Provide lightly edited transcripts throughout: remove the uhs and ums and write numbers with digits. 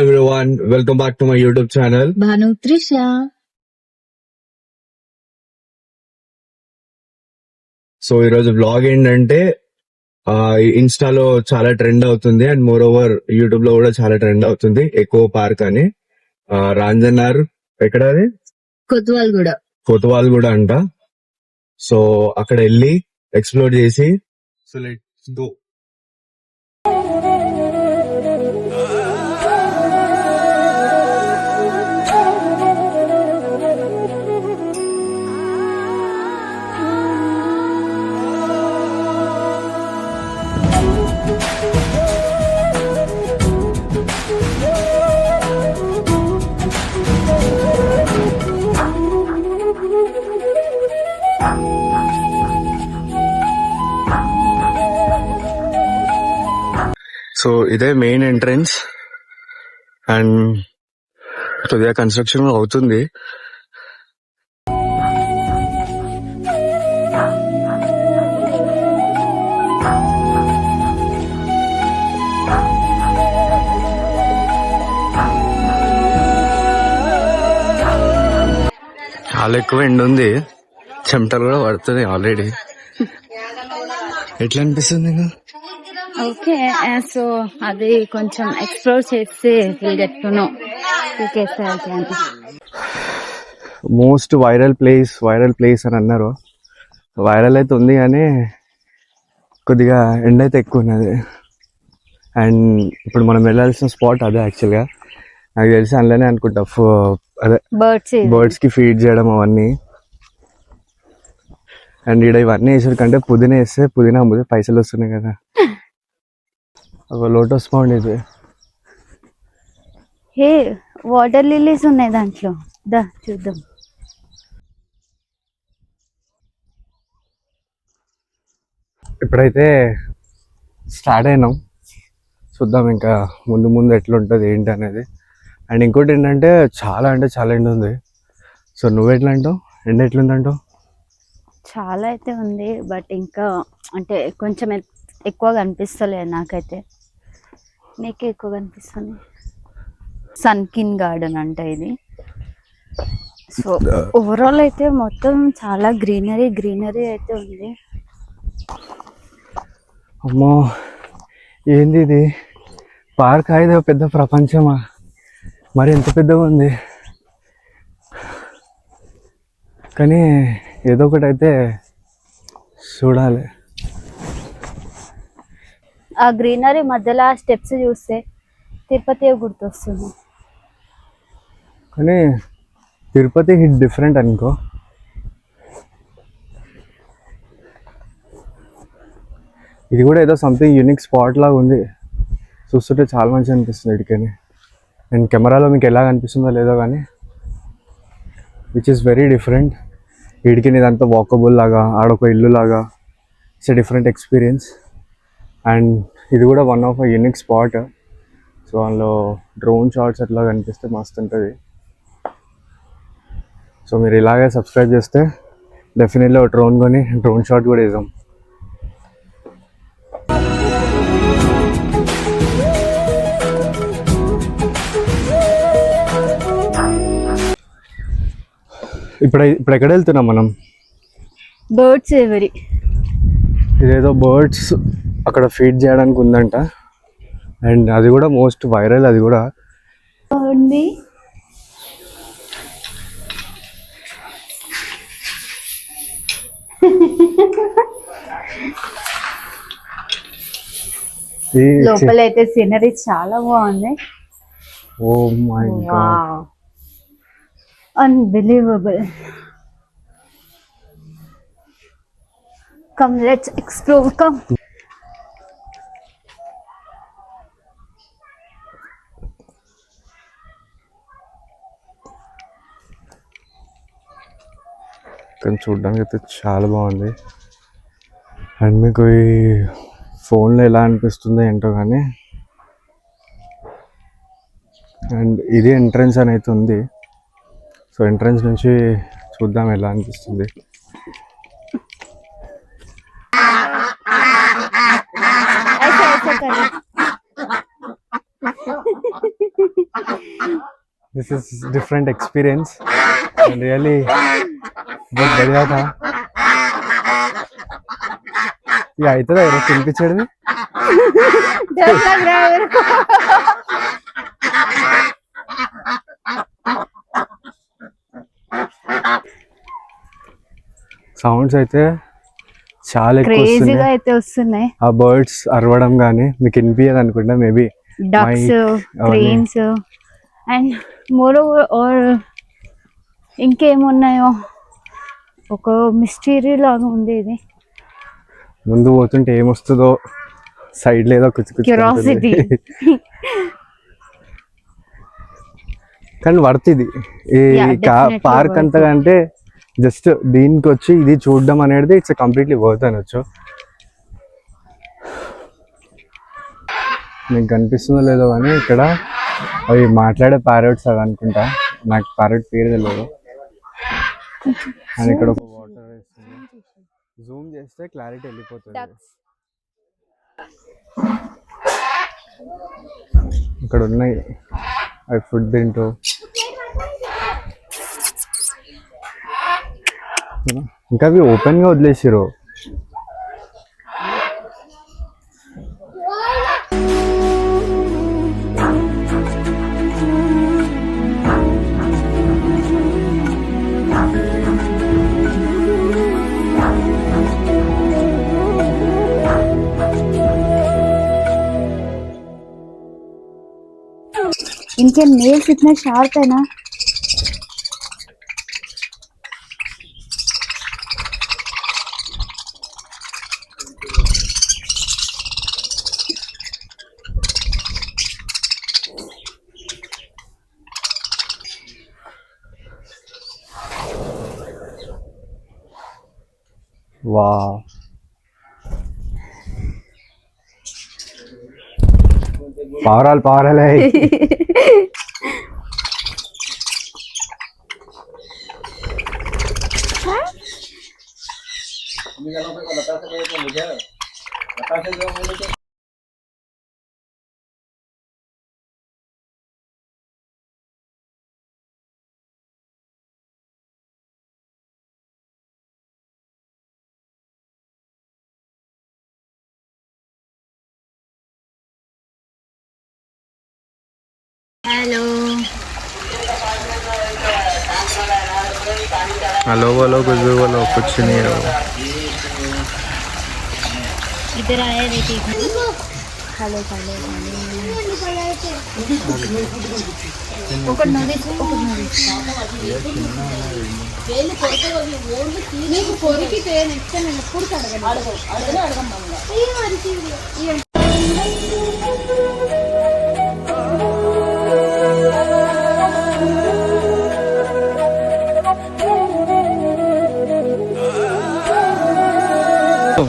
everyone, welcome back to my YouTube channel. Bhanu Trisha. So ఈరోజు blog ఏంటంటే ఇన్స్టాలో చాలా ట్రెండ్ అవుతుంది అండ్ మోర్ ఓవర్ యూట్యూబ్ లో కూడా చాలా ట్రెండ్ అవుతుంది. ఎకో పార్క్ అని రాంజన్నార్ ఎక్కడ అది కొత్వాల్ కూడా అంట. సో అక్కడ వెళ్ళి ఎక్స్ప్లోర్ చేసి సో లెట్స్ గో. సో ఇదే మెయిన్ ఎంట్రన్స్ అండ్ కొద్దిగా కన్స్ట్రక్షన్ అవుతుంది. చాలా ఎక్కువ ఎండ ఉంది, చెమటలు కూడా పడుతుంది ఆల్రెడీ. ఎట్లా అనిపిస్తుంది నీకు? ఓకే, సో అది కొంచెం ఎక్స్ప్లోర్ చేస్తే మోస్ట్ వైరల్ ప్లేస్ అని అన్నారు. వైరల్ అయితే ఉంది కానీ కొద్దిగా ఎండ అయితే ఎక్కువ ఉన్నది. అండ్ ఇప్పుడు మనం వెళ్ళాల్సిన స్పాట్ అదే యాక్చువల్గా. నాకు తెలిసి అందులోనే అనుకుంటా అదే బర్డ్స్ కి ఫీడ్ చేయడం అవన్నీ. అండ్ ఇక్కడ ఇవన్నీ వేసారు కంటే పుదీనా వేస్తే పుదీనా అమ్ముతే పైసలు వస్తున్నాయి కదా. ఒక లోటస్ పౌండ్ ఇది. హే, వాటర్ లిలీస్ ఉన్నాయి దాంట్లో, దా చూద్దాం. ఇప్పుడైతే స్టార్ట్ అయినాం, చూద్దాం ఇంకా ముందు ముందు ఎట్లుంటుంది ఏంటి అనేది. అండ్ ఇంకోటి ఏంటంటే చాలా అంటే చాలా ఎండ ఉంది. సో నువ్వు ఎట్లా అంటావు, ఎండ ఎట్లుందంటావు? చాలా అయితే ఉంది, బట్ ఇంకా అంటే కొంచెం ఎక్కువగా అనిపిస్తలేదు నాకైతే. నీకే ఎక్కువగా అనిపిస్తుంది. సన్కిన్ గార్డెన్ అంట ఇది. సో ఓవరాల్ అయితే మొత్తం చాలా గ్రీనరీ అయితే ఉంది. అమ్మో, ఏంది ఇది? పార్క్ అయితే పెద్ద ప్రపంచమా? మరి ఎంత పెద్దగా ఉంది. కానీ ఏదో ఒకటి అయితే చూడాలి. ఆ గ్రీనరీ మధ్యలో ఆ స్టెప్స్ చూస్తే తిరుపతి గుర్తొస్తుంది. కానీ తిరుపతి హిట్ డిఫరెంట్ అనుకో. ఇది కూడా ఏదో సంథింగ్ యూనిక్ స్పాట్ లాగా ఉంది. చూస్తుంటే చాలా మంచిగా అనిపిస్తుంది ఇటుకని. అండ్ కెమెరాలో మీకు ఎలా కనిపిస్తుందో లేదో కానీ విచ్ ఇస్ వెరీ డిఫరెంట్. ఇటుకని ఇదంతా వాకబుల్ లాగా, ఆడొక ఇల్లు లాగా. It's a different experience. And ఇది కూడా one of a unique spot. So అందులో డ్రోన్ షాట్స్ అట్లా కనిపిస్తే మస్తు ఉంటుంది. సో మీరు ఇలాగే సబ్స్క్రైబ్ చేస్తే డెఫినెట్లీ ఒక డ్రోన్ షాట్ కూడా వేసాం. ఇప్పుడు ఎక్కడ వెళ్తున్నాం మనం? బర్డ్స్ ఎవరి ఇదేదో బర్డ్స్ అక్కడ ఫీడ్ చేయడానికి ఉందంట. అండ్ అది కూడా మోస్ట్ వైరల్. అది కూడా లోపల అయితే సీనరీ చాలా బాగుంది. Oh my god, unbelievable. Come, let's explore. Come. కానీ చూడడానికి అయితే చాలా బాగుంది. అండ్ మీకు ఈ ఫోన్లో ఎలా అనిపిస్తుందో ఏంటో కానీ. అండ్ ఇది ఎంట్రన్స్ అని అయితే ఉంది. సో ఎంట్రన్స్ నుంచి చూద్దాం ఎలా అనిపిస్తుంది. This is different experience and really बहुत बढ़िया था. ये అవుతుందా ఎవరో తినిపించేది? సౌండ్స్ అయితే చాలా ఎక్కువ క్రేజీగా అయితే వస్తున్నాయి. ఆ బర్డ్స్ అరవడం కానీ మీకు వినిపించదు అనుకుంటా. Maybe ducks, cranes and more over ఇంకేమున్నాయో ఒక మిస్టరీ లాగా ఉంది ఇది. ముందు పోతుంటే ఏమొస్తుందో సైడ్ లేదో క్యూరియాసిటీ. కానీ వర్త్ ఇది. ఈ పార్క్ అంతగా అంటే జస్ట్ దీనికి వచ్చి ఇది చూడడం అనేది ఇట్స్ కంప్లీట్లీ వర్త్ అనొచ్చు. మీకు కనిపిస్తుందో లేదో కానీ ఇక్కడ అవి మాట్లాడే ప్యారెట్స్ అవి అనుకుంటా. నాకు ప్యారెట్ పేరు తెలియదు. అండ్ ఇక్కడ ఒక వాటర్ వేస్తుంది. జూమ్ చేస్తే క్లారిటీ వెళ్ళిపోతుంది. ఇక్కడ ఉన్నాయి అవి ఫుడ్ తింటూ. ఇంకా అవి ఓపెన్ గా వదిలేసిరు. इनके नेल्स इतने शार्प है ना. वाह, पावराल है. हेलो हेलो बोलो, कुछ भी बोलो, कुछ नहीं है. इधर आया देखिए. हेलो हेलो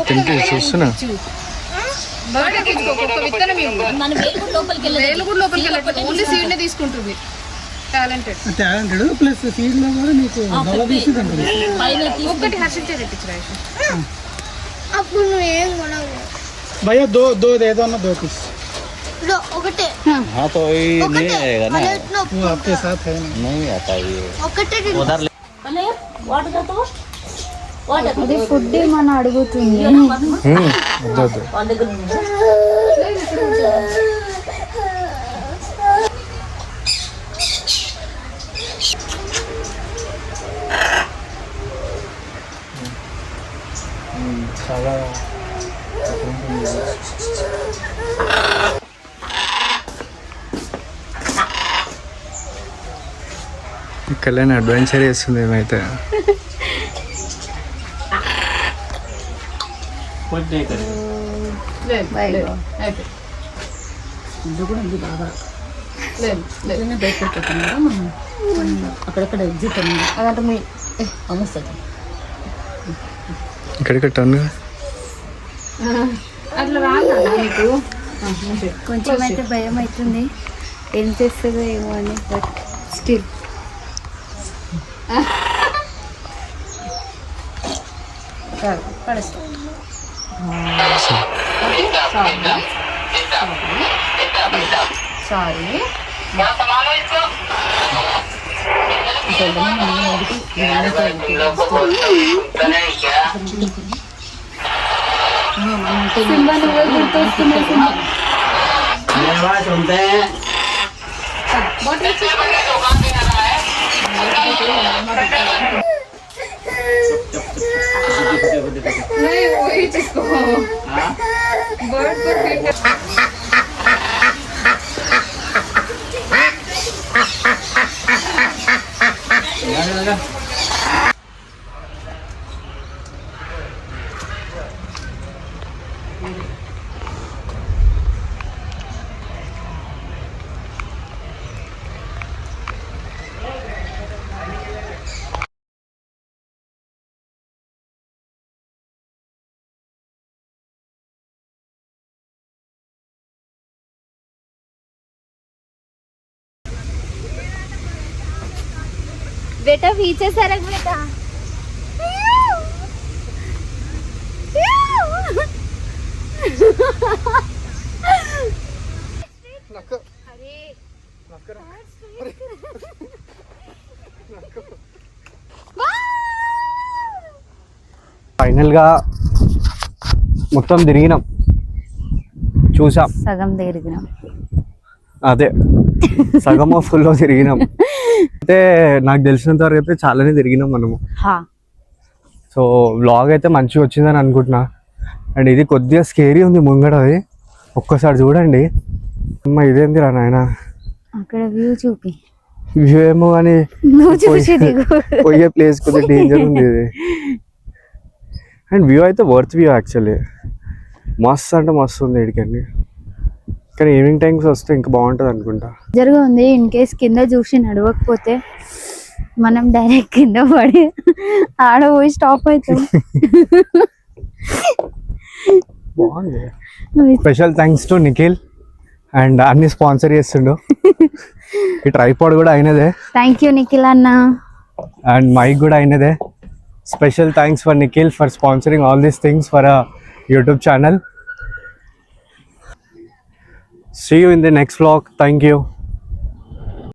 తింటే చూస్తున్నా. తీసుకుంటుంది టాలెంటెడ్ ప్లస్ సీడ్ లో కూడా మీకు ఒక్కటి హర్షించే అప్పుడు నువ్వు ఏం కొనవు भैया दो दो दे दो ना, 2 पीस. ఒకటే. हाँ तो ये नहीं आएगा ना, वो आपके साथ है ना. नहीं आता ये ఒకటే उधर ले. అది ఫుడ్ ఏమన్నా అడుగుతుంది. కళ్యాణ్ అడ్వెంచర్ చేస్తుంది ఏమైతే. అక్కడక్కడ ఎగ్జిట్ అదంటే మీ వస్తుంది. ఇక్కడికి టర్న్ అట్లా రాదు మీకు. కొంచెం అయితే భయం అవుతుంది, ఏం చేస్తుందో ఏమో అని. బట్ స్టిల్ పడేస్తాం. సారీ సింబా నువ్వే గుర్తొస్తున్నావు సింబా. बेटा पीछे सरक बेटा. ఫైనల్గా మొత్తం తిరిగినాం, చూసాం. సగం తిరిగినాం. అదే సగమో ఫుల్లో తిరిగినాం. అయితే నాకు తెలిసినంత వరకు అయితే చాలానే తిరిగినాం మనము. సో వ్లాగ్ అయితే మంచిగా వచ్చిందని అనుకుంటున్నా. అండ్ ఇది కొద్దిగా స్కేరీ ఉంది ముంగడ, అది ఒక్కసారి చూడండి. అమ్మ ఇదేందిరా నాయన, అక్కడ వ్యూ చూపి. వ్యూ ఏమో కానీ పోయే ప్లేస్ కొద్దిగా డేంజర్ ఉంది ఇది. అండ్ వ్యూ అయితే వర్త్ వ్యూ యాక్చువల్లీ, మస్తు అంటే మస్తు ఉంది ఇక్కడికండి. కానీ ఈవినింగ్ టైమ్స్ వస్తే ఇంకా బాగుంటుంది అనుకుంటా. జరుగు ఉంది. ఇన్ కేస్ కింద చూసి నడవకపోతే మనం డైరెక్ట్ కింద పడి ఆడ పోయి స్టాప్ అవుతాం. బాగుంది. Special thanks to Nikhil, and అన్ని స్పాన్సర్ చేస్తుండు. ఈ ట్రైపాడ్ కూడా అయినదే. థ్యాంక్ యూ నిఖిల్ అన్న. అండ్ మైక్ కూడా అయినదే. Special thanks for Nikhil for sponsoring all these things for a YouTube channel. See you in the next vlog. Thank you.